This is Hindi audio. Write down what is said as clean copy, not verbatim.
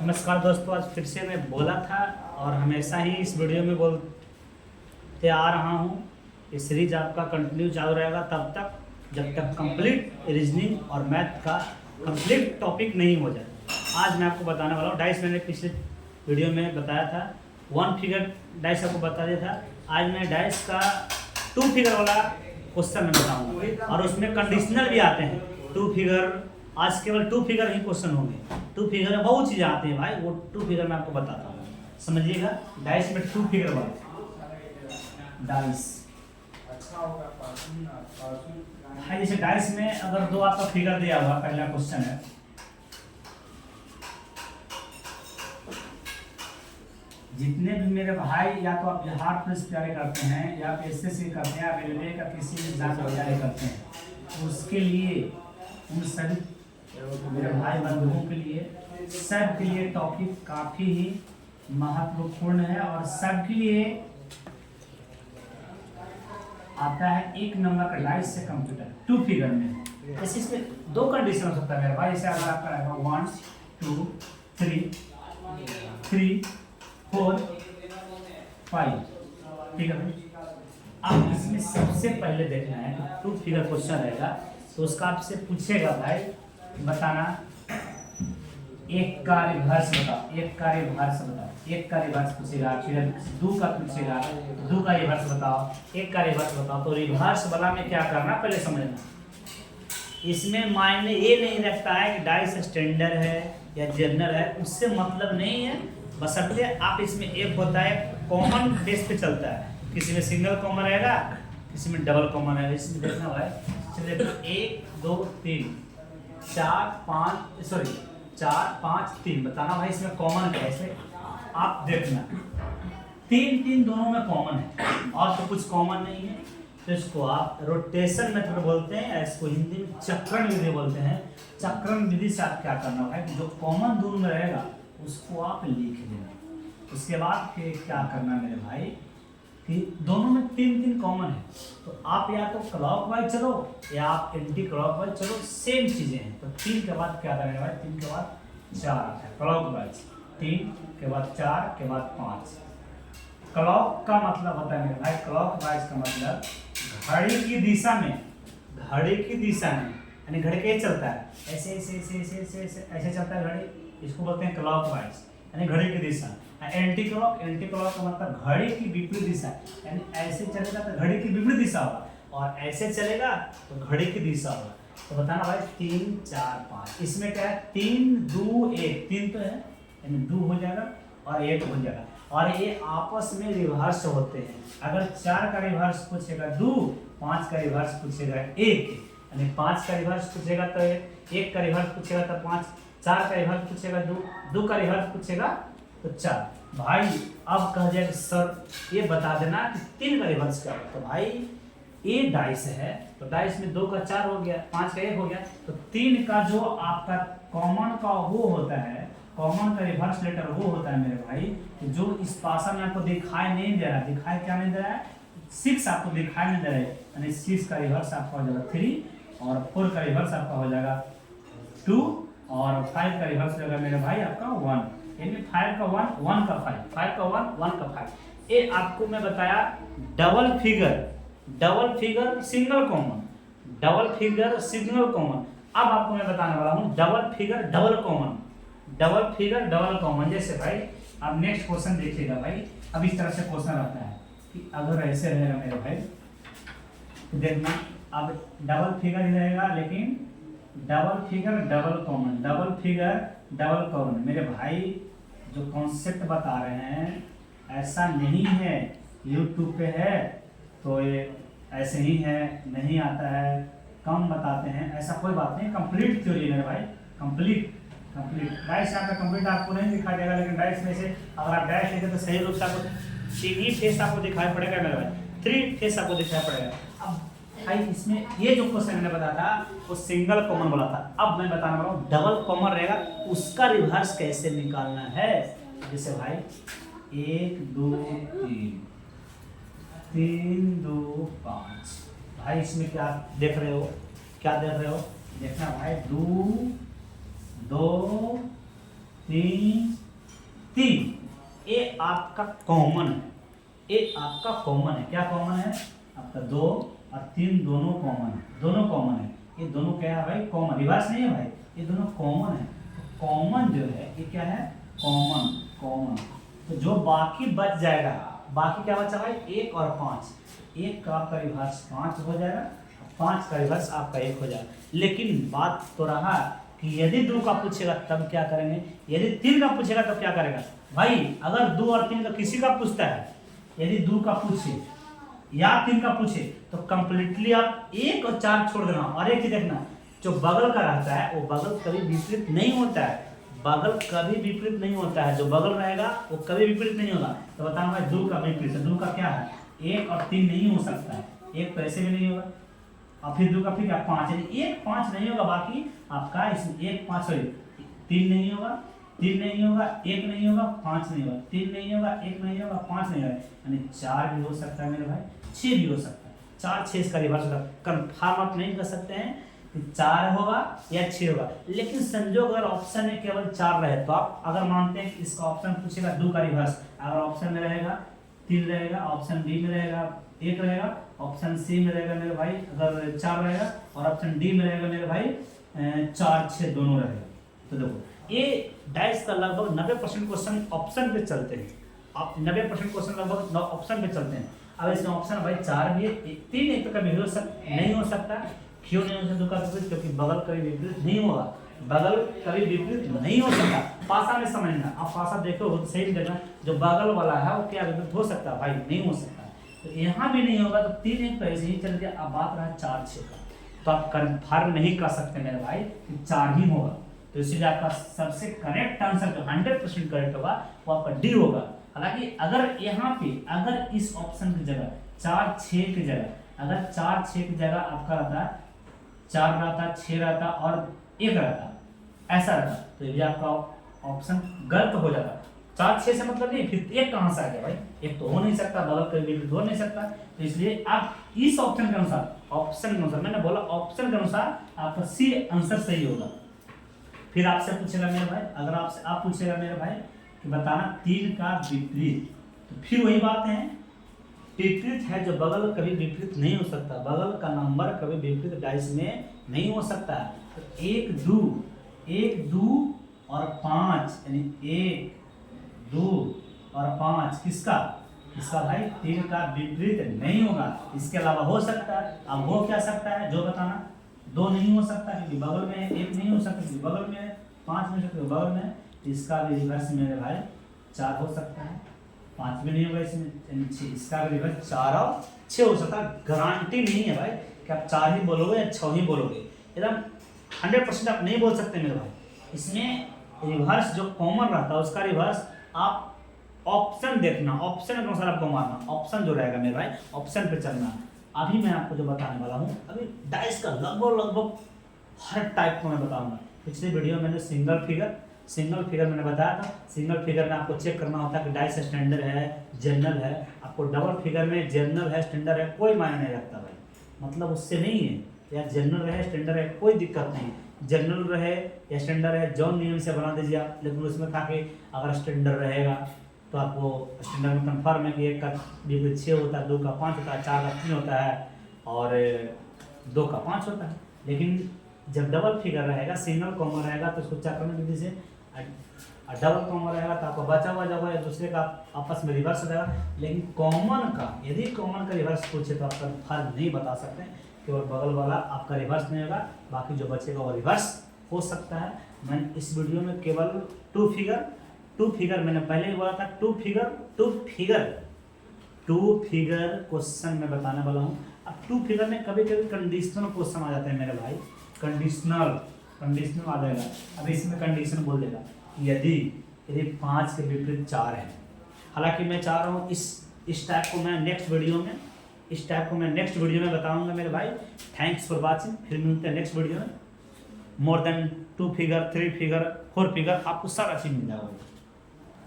नमस्कार दोस्तों, आज फिर से मैं बोला था और हमेशा ही इस वीडियो में बोलते आ रहा हूँ। ये सीरीज आपका कंटिन्यू चालू रहेगा तब तक जब तक कंप्लीट रीजनिंग और मैथ का कंप्लीट टॉपिक नहीं हो जाए। आज मैं आपको बताने वाला हूँ डाइस। मैंने पिछले वीडियो में बताया था, वन फिगर डाइस आपको बता दिया था। आज मैं डाइस का टू फिगर वाला क्वेश्चन में बताऊँगा और उसमें कंडीशनल भी आते हैं। टू फिगर, आज केवल टू फिगर ही क्वेश्चन होंगे। टू फिगर में बहुत चीज़ें आती हैं भाई, वो टू फिगर में आपको बताता हूँ, समझिएगा। डाइस में टू फिगर वाला डाइस है। जैसे डाइस में अगर दो आपका फिगर दिया हुआ, पहला क्वेश्चन है, जितने भी मेरे भाई या तो आप बिहार पुलिस तैयारी करते हैं या एसएससी करते हैं या रेलवे का किसी भी एग्जाम की तैयारी करते हैं, उसके लिए उन सभी मेरे भाई बंधुओं के लिए सब के लिए टॉपिक काफ़ी ही महत्वपूर्ण है और सबके लिए आता है। एक नंबर का डाइस से कंप्यूटर टू फिगर में। जैसे इसमें दो कंडीशन हो सकता है मेरे भाई। जैसे अगर आपका रहेगा 1 2 3 4 5, ठीक है भाई। अब इसमें सबसे पहले देखना है कि टू फिगर क्वेश्चन रहेगा तो उसका आपसे पूछेगा भाई बताना, एक का रिवर्स बताओ, एक का रिवर्स बताओ। एक का रिवर्स पूछेगा, फिर दो का पूछेगा, दो का रिवर्स बताओ, एक का रिवर्स बताओ। तो रिवर्स वाला में क्या करना पहले समझना। इसमें मायने ये नहीं रखता है कि डाइस स्टैंडर्ड है या जनरल है, उससे मतलब नहीं है। बशर्ते आप इसमें एक होता है कॉमन बेस पे चलता है, किसी में सिंगल कॉमन रहेगा, किसी में डबल कॉमन रहेगा। इसमें देखना भाई, चलिए 1 2 3 4 5 3 बताना भाई इसमें कॉमन क्या है। इसमें आप देखना 3 3 दोनों में कॉमन है और तो कुछ कॉमन नहीं है। तो इसको आप रोटेशन मेथड बोलते हैं, इसको हिंदी में चक्रण विधि बोलते हैं। चक्रण विधि से आप क्या करना भाई, जो कॉमन दोनों में रहेगा उसको आप लिख देना। उसके बाद फिर क्या करना मेरे भाई कि दोनों में 3 3 कॉमन है, तो आप या तो क्लॉकवाइज चलो या आप एंटी क्लॉकवाइज चलो, सेम चीजें हैं। तो 3 के बाद क्या करेंगे भाई, 3 के बाद 4 आता है क्लॉकवाइज, 3 के बाद 4 के बाद 5। क्लॉक का मतलब होता है मेरे भाई, क्लॉकवाइज का मतलब घड़ी की दिशा में, घड़ी की दिशा में, यानी घड़ी कैसे चलता है, ऐसे ऐसे ऐसे ऐसे ऐसे ऐसे ऐसे चलता है घड़ी, इसको बोलते हैं क्लॉकवाइज, यानी घड़ी की दिशा। एंटी क्लॉक, एंटी क्लॉक का मतलब घड़ी की विपरीत दिशा, यानी ऐसे चलेगा तो घड़ी की विपरीत दिशा होगा और ऐसे चलेगा तो घड़ी की दिशा होगा। तो बताना भाई 3 4 5, इसमें क्या है 3 2 1, 3 तो है यानी 2 हो जाएगा और 1 हो जाएगा और ये आपस में रिवर्स होते हैं। अगर 4 का रिवर्स पूछेगा 2, 5 का रिवर्स पूछेगा 1, यानी 5 का रिवर्स पूछेगा तो 1 का रिवर्स पूछेगा तो 5, 4 का रिवर्स पूछेगा 2, 2 का रिवर्स पूछेगा तो 4। भाई अब कह जाए सर ये बता देना कि 3 का रिवर्स क्या होता है। तो भाई ये डाइस है, तो डाइस में 2 का 4 हो गया, 5 का 1 हो गया, तो 3 का जो आपका कॉमन का वो होता है, कॉमन का रिवर्स लेटर वो होता है मेरे भाई, जो इस पासा में आपको दिखाई नहीं दे रहा है। दिखाई क्या नहीं दे रहा है, 6 आपको दिखाई नहीं दे रहा है, यानी 6 का रिवर्स आपका हो जाएगा 3 और 4 का रिवर्स आपका हो जाएगा 2 और 5 का रिवर्स हो जाएगा मेरे भाई आपका 1, यानी 5 का 1 1 का 5, 5 का 1 1 का 5। ये आपको मैं बताया double figure, double figure single common, double figure single common. अब आपको मैं बताने वाला हूँ double figure double common, double figure double common. जैसे भाई अब नेक्स्ट क्वेश्चन देखिएगा भाई, अब इस तरह से क्वेश्चन रहता है कि अगर ऐसे रहेगा मेरे भाई तो देखना, अब डबल फिगर ही रहेगा लेकिन double figure double common, double figure double common. मेरे भाई जो कॉन्सेप्ट बता रहे हैं ऐसा नहीं है, यूट्यूब पे है तो ये ऐसे ही है, नहीं आता है, कम बताते हैं, ऐसा कोई बात नहीं। कंप्लीट थ्योरी मेरे भाई, कंप्लीट कंप्लीट डाइस यहाँ पे कंप्लीट आपको नहीं दिखाई देगा, लेकिन डाइस में से अगर आप डाइस लेते तो सही रूप से आपको 3 फेस आपको दिखाई पड़ेगा मेरे भाई, 3 फेस आपको दिखाई पड़ेगा। अब भाई इसमें ये जो क्वेश्चन मैंने बताया था वो सिंगल कॉमन वाला था, अब मैं बताने वाला हूँ डबल कॉमन रहेगा, उसका रिवर्स कैसे निकालना है। जैसे भाई 1 2 3 3 2 5, भाई इसमें क्या देख रहे हो, क्या देख रहे हो, देखना भाई 2 2 3 3 ये आपका कॉमन है, ये आपका कॉमन है। क्या कॉमन है आपका? 2 और 3 दोनों कॉमन है, दोनों कॉमन है। ये दोनों क्या है भाई? कॉमन, रिवर्स नहीं है भाई, ये दोनों कॉमन है। कॉमन जो है ये क्या है? Common, common. तो जो बाकी बच जाएगा, बाकी क्या बचा भाई? 1 और 5। 1 का आपका रिवर्स 5 हो जाएगा, 5 का रिवर्स आपका 1 हो जाएगा। लेकिन बात तो रहा कि यदि 2 का पूछेगा तब क्या करेंगे, यदि 3 का पूछेगा तब क्या करेगा भाई? अगर 2 और 3 का किसी का पूछता है, यदि 2 का पूछे या 3 का पूछे तो कंप्लीटली आप 1 और 4 छोड़ देना और एक ही देखना, जो बगल का रहता है वो बगल कभी विपरीत नहीं होता है, बगल कभी विपरीत नहीं होता है। जो बगल रहेगा वो कभी विपरीत नहीं होगा। तो बताओ भाई 2 का विपरीत है, 2 का क्या है? 1 और 3 नहीं हो सकता है, 1 तो ऐसे भी नहीं होगा, और फिर 2 का फिर क्या? 5, यानी 1 5 नहीं होगा। बाकी आपका इसमें 1 5 सॉरी 3 नहीं होगा, 3 नहीं होगा, 1 नहीं होगा, 5 नहीं होगा, 3 नहीं होगा, 1 नहीं होगा, 5 नहीं होगा, यानी 4 भी हो सकता है मेरे भाई, 6 भी हो सकता है। 4 6 इसका रिवर्स होगा। कंफर्म आप नहीं कर सकते हैं कि 4 होगा या 6 होगा, लेकिन संजोग अगर ऑप्शन में केवल 4 रहे तो आप अगर मानते हैं कि इसका ऑप्शन पूछेगा 2 का रिवर्स, अगर ऑप्शन में रहेगा 3 रहेगा, ऑप्शन बी में रहेगा 1 रहेगा, ऑप्शन सी में रहेगा मेरे भाई अगर 4 रहेगा, और ऑप्शन डी में रहेगा मेरे भाई 4 6 दोनों रहेगा। तो देखो ये डाइस का लगभग 90% क्वेश्चन ऑप्शन पे चलते हैं। आप 90% क्वेश्चन लगभग ऑप्शन पे चलते हैं। अब इसमें ऑप्शन भाई 4 भी है, 3 एक तो कभी नहीं हो सकता। क्यों नहीं हो सकता? 2 का विपरीत, क्योंकि बगल कभी विपरीत नहीं होगा, बगल कभी विपरीत नहीं हो सकता। पासा में समझना, आप पासा देखो तो सही देखना, जो बगल वाला है वो क्या विपरीत हो सकता है भाई? नहीं हो सकता। तो यहाँ भी नहीं होगा, तो 3 एक तो ऐसे ही चल गया। अब बात रहा 4 6 का, तो आप कंफर्म नहीं कर सकते मेरे भाई कि 4 ही होगा। तो इसीलिए आपका सबसे करेक्ट आंसर जो 100% करेक्ट होगा वो आपका डी होगा। हालांकि अगर यहाँ पे अगर इस ऑप्शन की जगह 4 6 की जगह, अगर 4 6 की जगह आपका रहता 4 रहता, 6 रहता और 1 रहता, ऐसा रहता, तो ये भी आपका ऑप्शन गलत हो जाता। 4 6 से मतलब नहीं, फिर 1 कहां से आ गया भाई? 1 तो हो नहीं सकता, बगल कभी भी हो नहीं सकता। तो इसलिए आप इस ऑप्शन के अनुसार, ऑप्शन के अनुसार मैंने बोला ऑप्शन के अनुसार आपका सी आंसर सही होगा। फिर आपसे पूछेगा मेरे भाई, अगर आपसे आप पूछेगा मेरे भाई कि बताना 3 का विपरीत, तो फिर वही बात है, विपरीत है जो बगल कभी विपरीत नहीं हो सकता, बगल का नंबर कभी विपरीत डाइस में नहीं हो सकता। तो 1 2 और 5 यानी 1 2 और 5 किसका? इसका भाई 3 का विपरीत नहीं होगा। इसके अलावा हो सकता है, अब हो क्या सकता है जो बताना? 2 नहीं हो सकता क्योंकि बगल में, 1 नहीं हो सकता क्योंकि बगल में, 5 नहीं हो सकता बगल में, इसका भी रिवर्स मेरे भाई 4 हो सकता है, 5 भी नहीं होगा इसमें, इसका भी रिवर्स 4 और 6 हो सकता है। गारंटी नहीं है भाई कि आप 4 ही बोलोगे या 6 ही बोलोगे, एकदम 100% आप नहीं बोल सकते मेरे भाई। इसमें रिवर्स जो कॉमन रहता है उसका रिवर्स आप ऑप्शन देखना, ऑप्शन के अनुसार आपको मारना, ऑप्शन जो रहेगा मेरे भाई ऑप्शन पे चलना। अभी मैं आपको जो बताने वाला हूँ, अभी डाइस का लगभग हर टाइप को मैं बताऊंगा। पिछले वीडियो में मैंने सिंगल फिगर मैंने बताया था। सिंगल फिगर में आपको चेक करना होता है कि डाइस स्टैंडर्ड है, जनरल है। आपको डबल फिगर में जनरल है, स्टैंडर्ड है, कोई मायने नहीं रखता भाई, मतलब उससे नहीं है, या जनरल रहे स्टैंडर्ड है कोई दिक्कत नहीं, जनरल रहे या स्टैंडर्ड है जॉन नियम से बना दीजिए आप। लेकिन उसमें था कि अगर स्टैंडर्ड रहेगा तो आपको स्टैंडर्ड में कन्फर्म है कि 1 का विपरीत 6 होता है, 2 का 5 होता है, 4 का 3 होता है और 2 का 5 होता है। लेकिन जब डबल फिगर रहेगा, सिंगल कॉमन रहेगा तो उसको चक्कर में विधि से, डबल कॉमन रहेगा तो आपको बचा हुआ जाएगा या दूसरे का आपस में रिवर्स हो जाएगा। लेकिन कॉमन का, यदि कॉमन का रिवर्स पूछे तो आप कन्फर्म नहीं बता सकते, केवल बगल वाला आपका रिवर्स नहीं होगा, बाकी जो बचेगा वो रिवर्स हो सकता है। मैंने इस वीडियो में केवल टू फिगर मैंने पहले ही बोला था, टू फिगर क्वेश्चन में बताने वाला हूँ। अब टू फिगर में कभी कभी कंडीशनल क्वेश्चन आ जाते हैं मेरे भाई, कंडीशनल आ जाएगा। अब इसमें कंडीशन बोल देगा यदि 5 के विपरीत 4 है। हालांकि मैं चाह रहा हूँ इस टाइप को मैं नेक्स्ट वीडियो में बताऊंगा मेरे भाई। थैंक्स फॉर वॉचिंग, फिर मिलते हैं नेक्स्ट वीडियो में। More than 2 figure, 3 figure, 4 figure आपको सारा चीज मिल जाएगा।